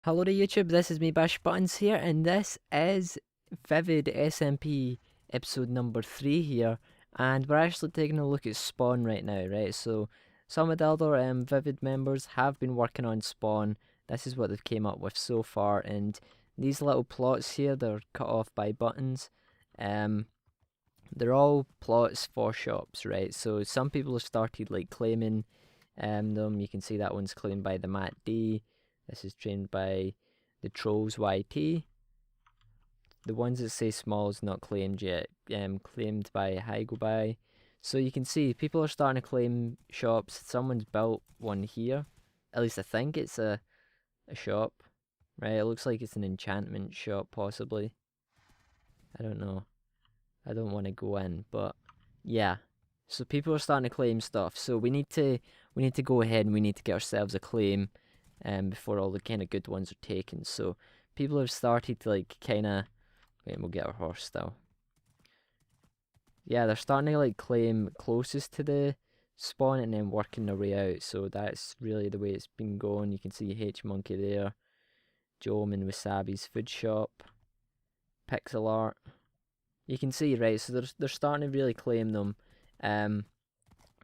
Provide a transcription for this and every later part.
Hello to YouTube, this is MeBashButtons here, and this is Vivid SMP episode number 3 here, and we're actually taking a look at Spawn right now, right? So, some of the other Vivid members have been working on Spawn. This is what they've came up with so far, and these little plots here, they're cut off by buttons. They're all plots for shops, right? So, some people have started like claiming them. You can see that one's claimed by the Matt D. This is trained by the Trolls YT. The ones that say small is not claimed yet. Claimed by Haigobai. So you can see people are starting to claim shops. Someone's built one here. At least I think it's a shop. Right, it looks like it's an enchantment shop possibly. I don't know. I don't want to go in, but yeah. So people are starting to claim stuff. So we need to go ahead and we need to get ourselves a claim before all the kind of good ones are taken. So people have started to like kind of, wait, we'll get our horse still. Yeah, they're starting to like claim closest to the spawn and then working their way out. So that's really the way it's been going. You can see H Monkey there, Jome and Wasabi's food shop, pixel art. You can see, right, so they're starting to really claim them.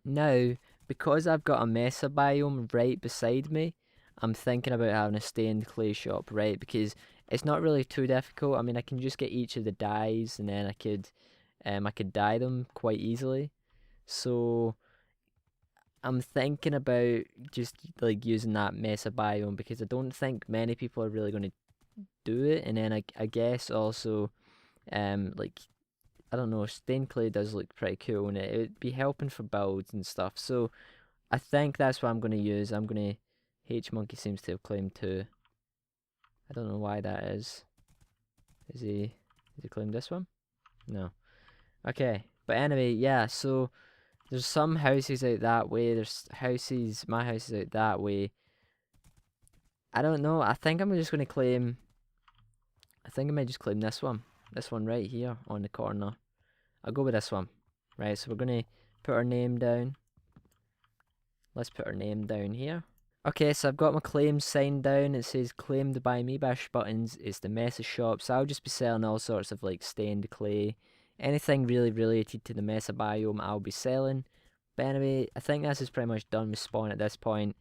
Now, because I've got a mesa biome right beside me, I'm thinking about having a stained clay shop, right? Because it's not really too difficult. I mean, I can just get each of the dyes, and then I could dye them quite easily. So I'm thinking about just like using that mesa biome because I don't think many people are really going to do it. And then I guess also, like I don't know, stained clay does look pretty cool, and it would be helping for builds and stuff. So I think that's what I'm going to use. I'm going to. H Monkey seems to have claimed 2. I don't know why that is. Has he claimed this one? No. Okay, but anyway, yeah, so there's some houses out that way. There's houses, my house is out that way. I don't know. I think I'm just going to claim. I think I might just claim this one. This one right here on the corner. I'll go with this one. Right, so we're going to put our name down. Let's put our name down here. Okay, so I've got my claim sign down. It says claimed by MeBashButtons. It's the mesa shop. So I'll just be selling all sorts of like stained clay. Anything really related to the mesa biome I'll be selling. But anyway, I think this is pretty much done with spawn at this point.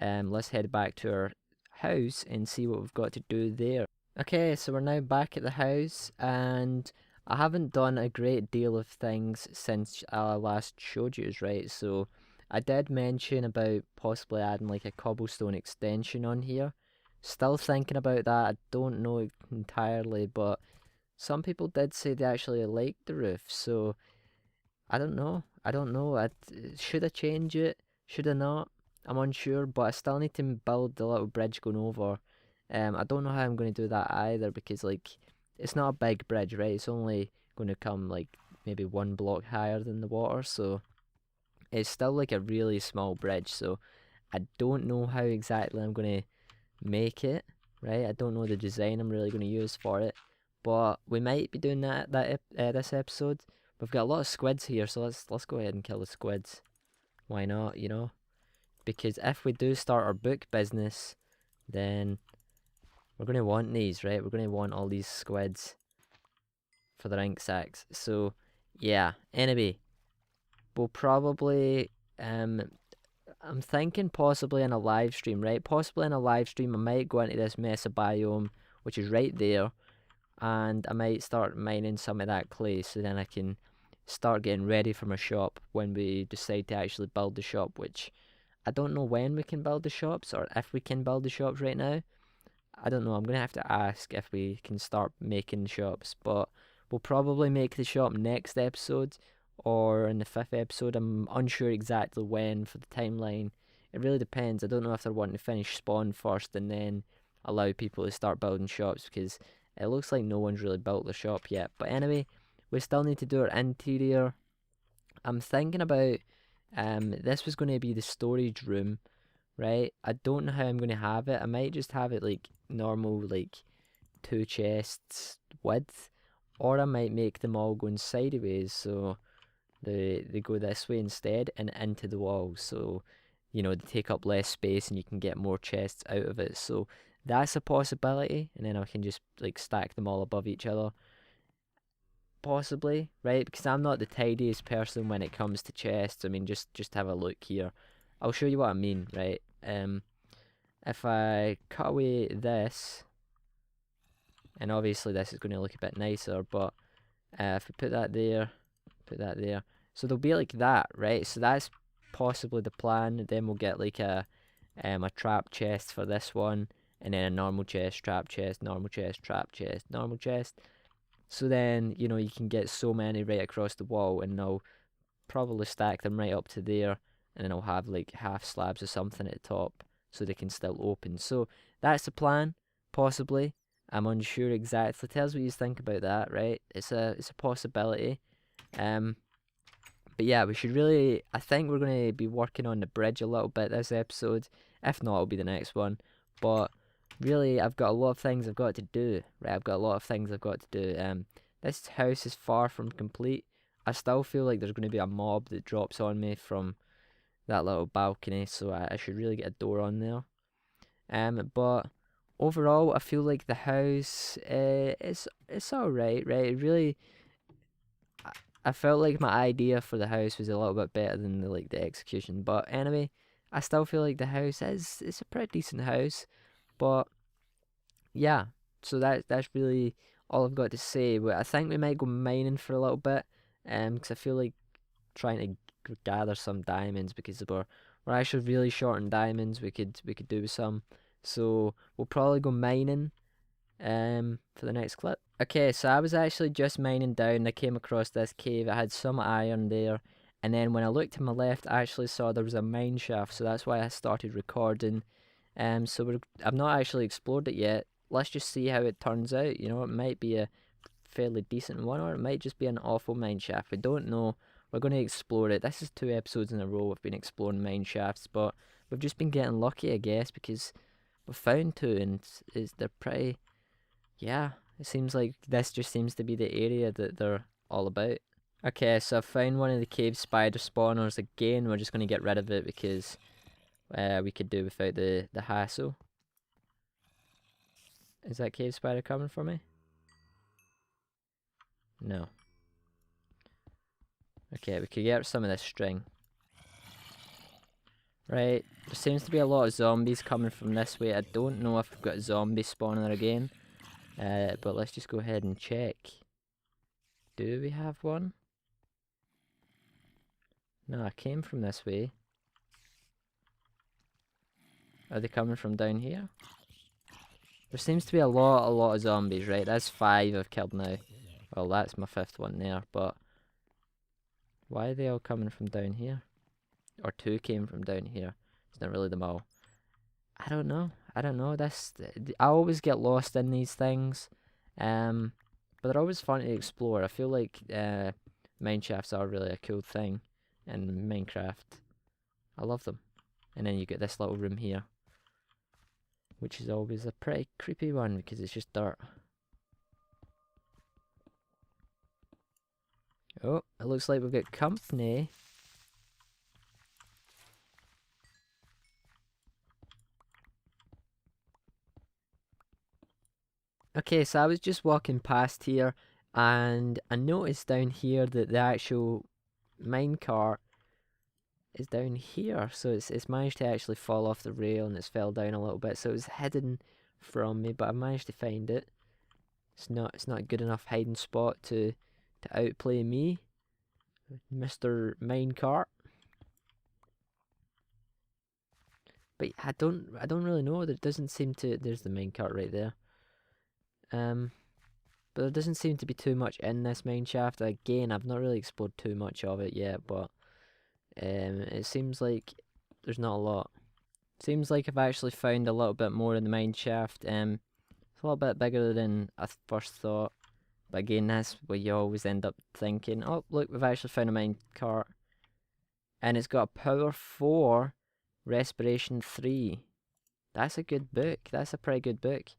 Let's head back to our house and see what we've got to do there. Okay, so we're now back at the house, and I haven't done a great deal of things since I last showed you, right? So I did mention about possibly adding like a cobblestone extension on here. Still thinking about that. I don't know entirely, but some people did say they actually liked the roof. So I don't know. Should I change it? Should I not? I'm unsure, but I still need to build the little bridge going over. I don't know how I'm going to do that either because like it's not a big bridge, right? It's only going to come like maybe 1 block higher than the water, so it's still like a really small bridge, so I don't know how exactly I'm going to make it, right? I don't know the design I'm really going to use for it, but we might be doing that this episode. We've got a lot of squids here, so let's go ahead and kill the squids. Why not, you know? Because if we do start our book business, then we're going to want these, right? We're going to want all these squids for the ink sacks. So, yeah. Anyway, we'll probably I'm thinking possibly in a live stream, right? Possibly in a live stream I might go into this mesa biome, which is right there, and I might start mining some of that clay so then I can start getting ready for my shop when we decide to actually build the shop, which I don't know when we can build the shops or if we can build the shops right now. I don't know, I'm gonna have to ask if we can start making shops, but we'll probably make the shop next episode or in the 5th episode. I'm unsure exactly when for the timeline. It really depends. I don't know if they're wanting to finish spawn first and then allow people to start building shops because it looks like no one's really built the shop yet. But anyway, we still need to do our interior. I'm thinking about this was going to be the storage room, right? I don't know how I'm going to have it. I might just have it like normal, like 2 chests width, or I might make them all going sideways so they go this way instead and into the wall, so you know they take up less space and you can get more chests out of it. So That's a possibility, and then I can just like stack them all above each other. Possibly, right? Because I'm not the tidiest person when it comes to chests. I mean, just have a look here. I'll show you what I mean, right? If I cut away this, and obviously this is going to look a bit nicer, but if we put that there, so they'll be like that, right? So that's possibly the plan. Then we'll get like a trap chest for this one, and then a normal chest, trap chest, normal chest, trap chest, normal chest. So then, you know, you can get so many right across the wall, and they'll probably stack them right up to there, and then I'll have like half slabs or something at the top, so they can still open. So that's the plan, possibly. I'm unsure exactly. Tell us what you think about that, right? It's a possibility. But yeah, we should really. I think we're going to be working on the bridge a little bit this episode. If not, it'll be the next one. But really, I've got a lot of things I've got to do, right? I've got a lot of things I've got to do. This house is far from complete. I still feel like there's going to be a mob that drops on me from that little balcony, so I should really get a door on there. But overall, I feel like the house it's alright, right? It really, I felt like my idea for the house was a little bit better than the execution. But anyway, I still feel like the house it's a pretty decent house. But yeah, so that's really all I've got to say. But I think we might go mining for a little bit, because I feel like trying to gather some diamonds, because we're actually really short on diamonds. We could do with some, so we'll probably go mining for the next clip. Okay, so I was actually just mining down. I came across this cave. I had some iron there, and then when I looked to my left, I actually saw there was a mine shaft. So that's why I started recording. So I've not actually explored it yet. Let's just see how it turns out. You know, it might be a fairly decent one, or it might just be an awful mine shaft. We don't know. We're going to explore it. This is 2 episodes in a row we've been exploring mine shafts, but we've just been getting lucky, I guess, because we've found 2, and they're pretty. Yeah, it seems like this just seems to be the area that they're all about. Okay, so I found one of the cave spider spawners again. We're just going to get rid of it because we could do without the hassle. Is that cave spider coming for me? No. Okay, we could get some of this string. Right, there seems to be a lot of zombies coming from this way. I don't know if we've got a zombie spawner again. But let's just go ahead and check. Do we have one? No, I came from this way. Are they coming from down here? There seems to be a lot of zombies, right? That's 5 I've killed now. Well, that's my 5th one there, but why are they all coming from down here? Or 2 came from down here. It's not really them all. I don't know. I always get lost in these things. But they're always fun to explore. I feel like mine shafts are really a cool thing in Minecraft. I love them. And then you get this little room here, which is always a pretty creepy one because it's just dirt. Oh, it looks like we've got company. Okay, so I was just walking past here, and I noticed down here that the actual minecart is down here. So it's managed to actually fall off the rail, and it's fell down a little bit. So it was hidden from me, but I managed to find it. It's not a good enough hiding spot to outplay me, Mr. Minecart. But I don't really know. There doesn't seem to. There's the minecart right there. But there doesn't seem to be too much in this mine shaft. Again, I've not really explored too much of it yet, but it seems like there's not a lot. Seems like I've actually found a little bit more in the mine shaft. It's a little bit bigger than I first thought. But again, that's what you always end up thinking. Oh, look, we've actually found a mine cart. And it's got a power 4, respiration 3. That's a good book. That's a pretty good book.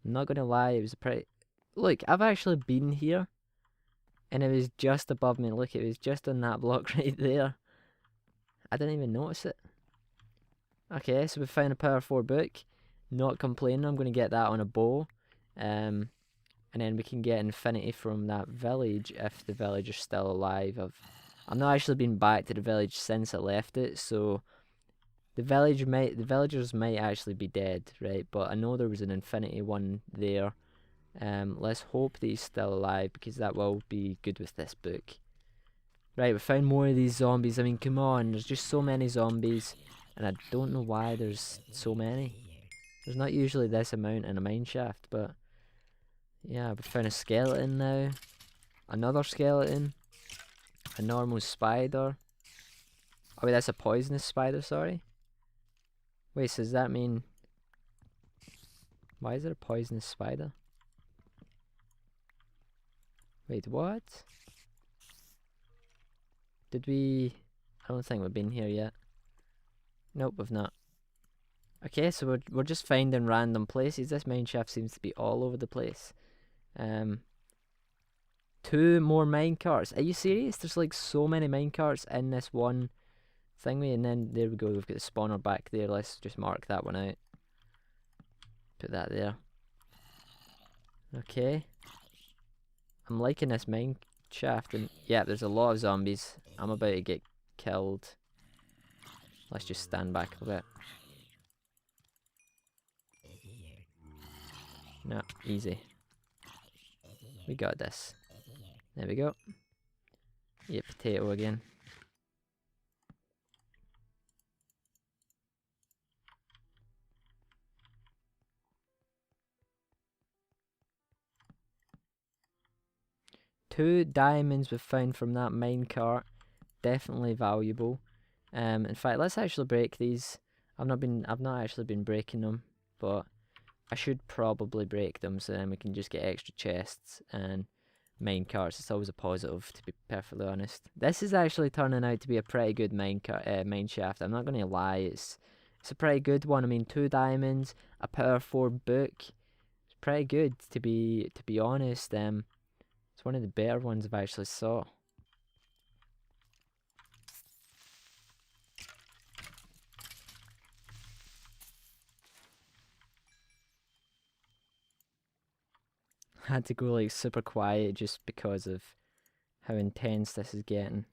I'm not gonna lie, it was a pretty... Look, I've actually been here, and it was just above me. Look, it was just on that block right there. I didn't even notice it. Okay, so we found a power 4 book. Not complaining. I'm going to get that on a bow. And then we can get infinity from that village if the village is still alive. I've not actually been back to the village since I left it, so the villagers might actually be dead, right? But I know there was an infinity one there. Let's hope that he's still alive, because that will be good with this book. Right, we found more of these zombies. I mean, come on, there's just so many zombies, and I don't know why there's so many. There's not usually this amount in a mineshaft, but yeah, we found a skeleton now. Another skeleton. A normal spider. Oh wait, that's a poisonous spider, sorry. Wait, so does that mean... Why is it a poisonous spider? Wait, what? Did we... I don't think we've been here yet. Nope, we've not. Okay, so we're just finding random places. This mineshaft seems to be all over the place. 2 more minecarts. Are you serious? There's like so many minecarts in this one thingy, and then there we go. We've got the spawner back there. Let's just mark that one out. Put that there. Okay. I'm liking this mine shaft, and yeah, there's a lot of zombies. I'm about to get killed. Let's just stand back a bit. No, easy. We got this. There we go. Yeah, potato again. Two diamonds we've found from that minecart. Definitely valuable. In fact, let's actually break these. I've not actually been breaking them, but I should probably break them, so then we can just get extra chests and minecarts. It's always a positive, to be perfectly honest. This is actually turning out to be a pretty good mineshaft. I'm not going to lie, it's a pretty good one. I mean, 2 diamonds, a power 4 book. It's pretty good, to be honest. It's one of the better ones I've actually saw. I had to go like super quiet just because of how intense this is getting.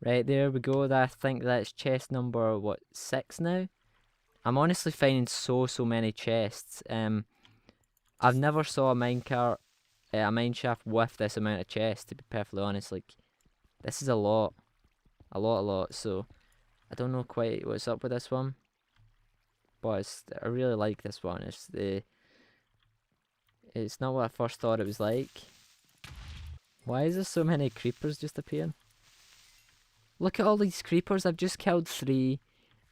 Right, there we go. I think that's chest number, what, 6 now? I'm honestly finding so many chests. I've never saw a minecart, a mineshaft with this amount of chests, to be perfectly honest. Like, this is a lot. A lot. So, I don't know quite what's up with this one. But I really like this one. It's not what I first thought it was like. Why is there so many creepers just appearing? Look at all these creepers. I've just killed 3,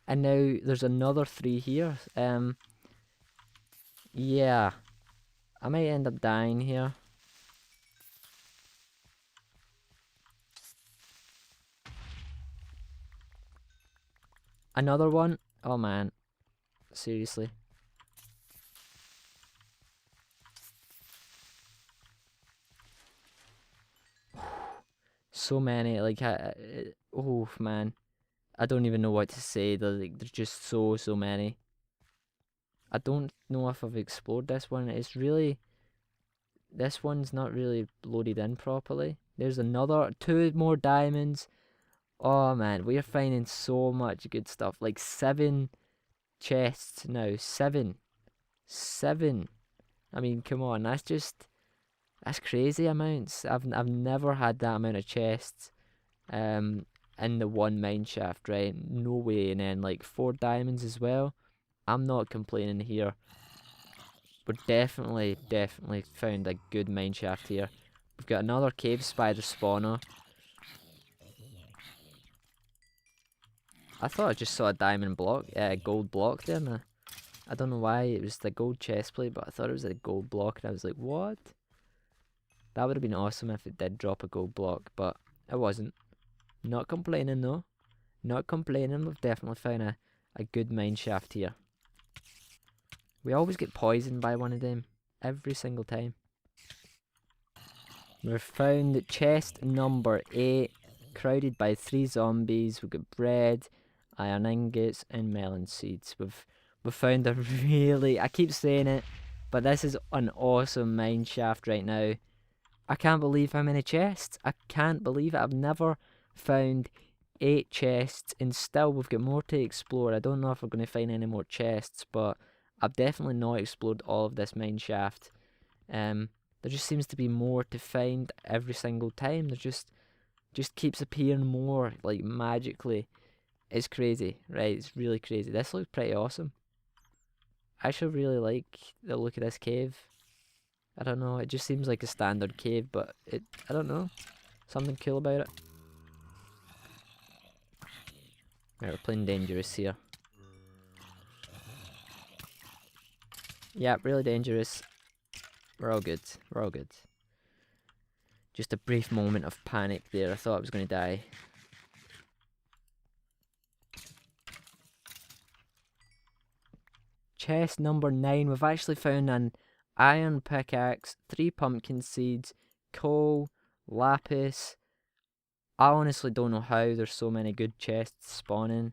and now there's another 3 here. Yeah, I might end up dying here. Another one. Oh man, seriously. So many, like, oh man, I don't even know what to say. There's just so many. I don't know if I've explored this one. This one's not really loaded in properly. There's another 2 more diamonds. Oh man, we are finding so much good stuff. Like 7 chests now. 7. I mean, come on, that's crazy amounts. I've never had that amount of chests in the one mineshaft, right? No way. And then like 4 diamonds as well. I'm not complaining here. We're definitely found a good mineshaft here. We've got another cave spider spawner. I thought I just saw a diamond block, gold block there. And I don't know why it was the gold chest plate, but I thought it was a gold block, and I was like, what? That would have been awesome if it did drop a gold block, but it wasn't. Not complaining though. Not complaining. We've definitely found a good mineshaft here. We always get poisoned by one of them. Every single time. We've found chest number 8. Crowded by 3 zombies. We've got bread. iron ingots, and melon seeds. We've found a really, I keep saying it, but this is an awesome mine shaft right now. I can't believe how many chests. I can't believe it. I've never found 8 chests, and still we've got more to explore. I don't know if we're going to find any more chests, but I've definitely not explored all of this mine shaft. There just seems to be more to find every single time. There just keeps appearing more, like magically. It's crazy, right? It's really crazy. This looks pretty awesome. I actually really like the look of this cave. I don't know, it just seems like a standard cave, but I don't know, something cool about it. Right, we're playing dangerous here. Yeah, really dangerous. We're all good. We're all good. Just a brief moment of panic there. I thought I was going to die. Chest number 9. We've actually found an iron pickaxe, 3 pumpkin seeds, coal, lapis. I honestly don't know how there's so many good chests spawning.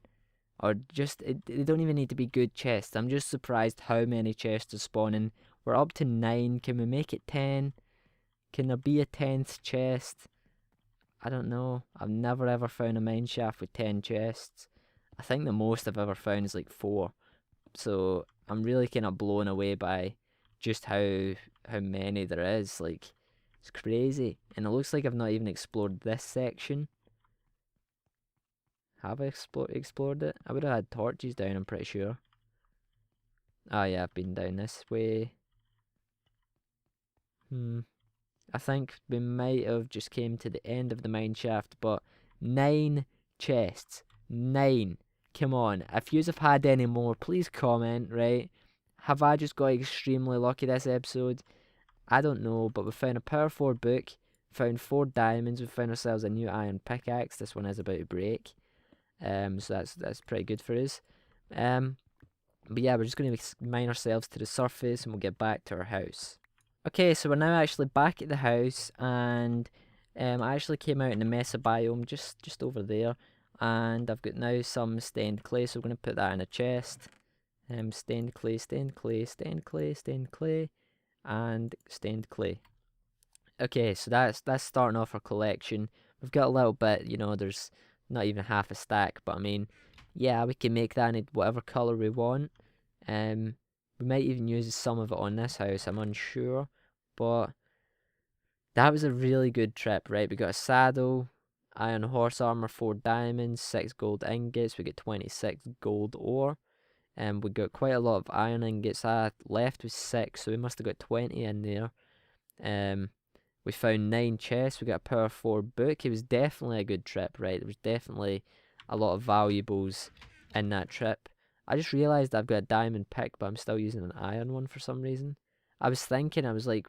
Or just, they don't even need to be good chests. I'm just surprised how many chests are spawning. We're up to 9. Can we make it 10? Can there be a 10th chest? I don't know. I've never ever found a mine shaft with 10 chests. I think the most I've ever found is like 4. So I'm really kind of blown away by just how many there is. Like, it's crazy. And it looks like I've not even explored this section. Have I explored it? I would have had torches down, I'm pretty sure. Oh yeah, I've been down this way. I think we might have just came to the end of the mine shaft, but 9 chests. 9. Come on, if yous have had any more, please comment, right? Have I just got extremely lucky this episode? I don't know, but we found a power 4 book, found 4 diamonds, we found ourselves a new iron pickaxe. This one is about to break. So that's pretty good for us. But yeah, we're just going to mine ourselves to the surface and we'll get back to our house. Okay, so we're now actually back at the house, and I actually came out in the mesa biome just over there, and I've got now some stained clay, so we're going to put that in a chest. Stained clay, stained clay, stained clay, stained clay, and stained clay. Okay, so that's starting off our collection. We've got a little bit, you know, there's not even half a stack, but I mean, yeah, we can make that in whatever colour we want. We might even use some of it on this house, I'm unsure, but that was a really good trip, right? We got a saddle, iron horse armor, 4 diamonds, 6 gold ingots, we get 26 gold ore, and we got quite a lot of iron ingots. I left with 6, so we must have got 20 in there. We found 9 chests, we got a power 4 book. It was definitely a good trip, right? There was definitely a lot of valuables in that trip. I just realised I've got a diamond pick, but I'm still using an iron one for some reason. I was thinking, I was like,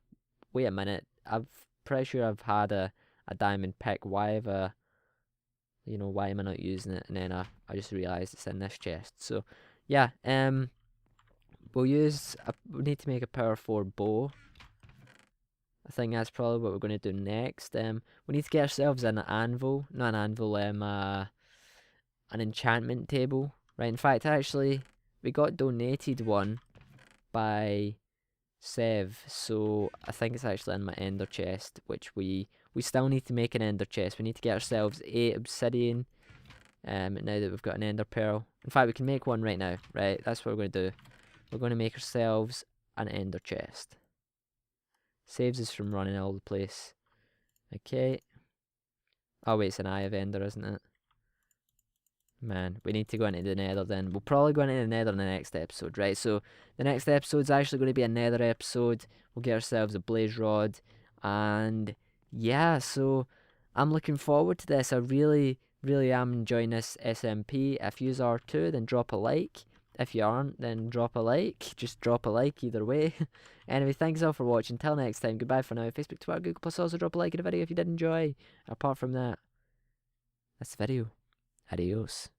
wait a minute, I'm pretty sure I've had a diamond pick. Why am I not using it? And then I just realised it's in this chest. So, yeah, we need to make a power 4 bow. I think that's probably what we're going to do next. We need to get ourselves an anvil, not an anvil, an enchantment table. Right, in fact, actually, we got donated one by Sev, so I think it's actually in my ender chest, which we still need to make an ender chest. We need to get ourselves 8 obsidian, now that we've got an ender pearl. In fact, we can make one right now, right? That's what we're going to do. We're going to make ourselves an ender chest. Saves us from running all the place. Okay. Oh wait, it's an Eye of Ender, isn't it? Man, we need to go into the nether then. We'll probably go into the nether in the next episode, right? So, the next episode's actually going to be a nether episode. We'll get ourselves a blaze rod. And, yeah, so, I'm looking forward to this. I really, really am enjoying this SMP. If you are too, then drop a like. If you aren't, then drop a like. Just drop a like either way. Anyway, thanks all for watching. Until next time, goodbye for now. Facebook, Twitter, Google+, also drop a like in the video if you did enjoy. Apart from that, that's the video. Adios.